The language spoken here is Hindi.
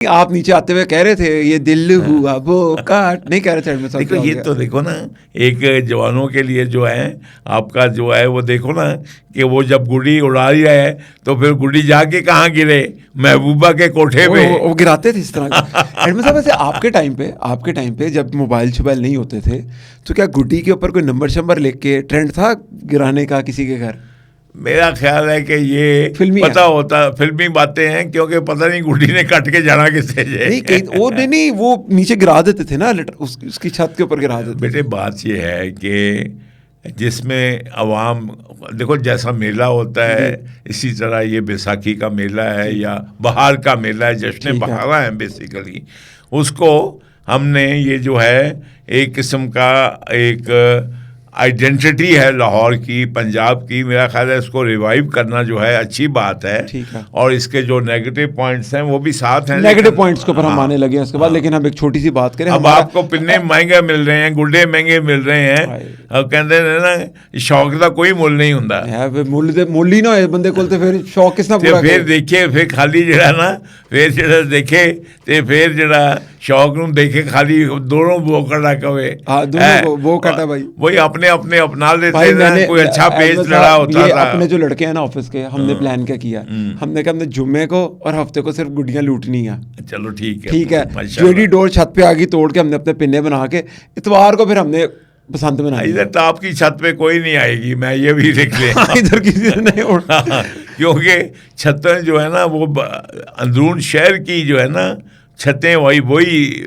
आप नीचे आते हुए कह रहे थे ये दिल हुआ वो काट, नहीं कह रहे थे में देखो ये तो देखो ना, एक जवानों के लिए जो है आपका जो है वो देखो ना कि वो जब गुड़ी उड़ा रही है तो फिर गुड़ी जाके कहाँ गिरे, महबूबा के कोठे पे वो गिराते थे इस तरह का। एडमिन साहब वैसे आपके टाइम पे जब मोबाइल शोबाइल नहीं होते थे तो क्या गुड्डी के ऊपर कोई नंबर शंबर लिख के ट्रेंड था गिराने का किसी के घर? मेरा ख्याल है कि ये फिल्मी पता होता फिल्मी बातें हैं, क्योंकि पता नहीं गुड्डी ने कट के जाना किससे नहीं कहीं वो नहीं वो नीचे गिरा देते थे ना, उसकी छत के ऊपर गिरा देते। बेटे बात ये है कि जिसमें अवाम देखो जैसा मेला होता है इसी तरह ये बैसाखी का मेला है या बहार का मेला है, जश्न बहारा है बेसिकली, उसको हमने ये जो है एक किस्म का एक आइडेंटिटी है लाहौर की, पंजाब की, मेरा ख्याल है इसको रिवाइव करना जो है अच्छी बात है। और इसके जो नेगेटिव पॉइंट्स हैं वो भी साथ हैं, नेगेटिव पॉइंट्स के ऊपर हम आने लगे हैं उसके बाद। लेकिन हम एक छोटी सी बात करें, अब आपको पिन्ने महंगे मिल रहे हैं, गुड्डे महंगे मिल रहे हैं, अब कहते हैं ना शौक का कोई मुल नहीं होता, मुल ही ना हो बंदे को, फिर शौक किसना पूरा फिर देखिए फिर खाली जरा ना फिर जरा देखे तो फिर जरा शौक नूं देखे खाली दोनों वो कटा कवे वो कटा भाई वही अपने अपना लेते हैं, कोई अच्छा पेज लड़ा होता था। अपने जो लड़के हैं ना ऑफिस के, हमने प्लान क्या किया, हमने कहा हमने जुम्मे को और हफ्ते को सिर्फ गुड्डियां लूटनी है। चलो ठीक है जेडी डोर छत पे आ गई तोड़ के, हमने अपने पिन्ने बना के इतवार को फिर हमने बसंत में इधर तो आपकी छत पे कोई नहीं आएगी, मैं ये भी देख ले इधर किसी ने नहीं उड़ा क्योंकि छतें जो है ना वो अंदरून शहर की जो है ना छतें वही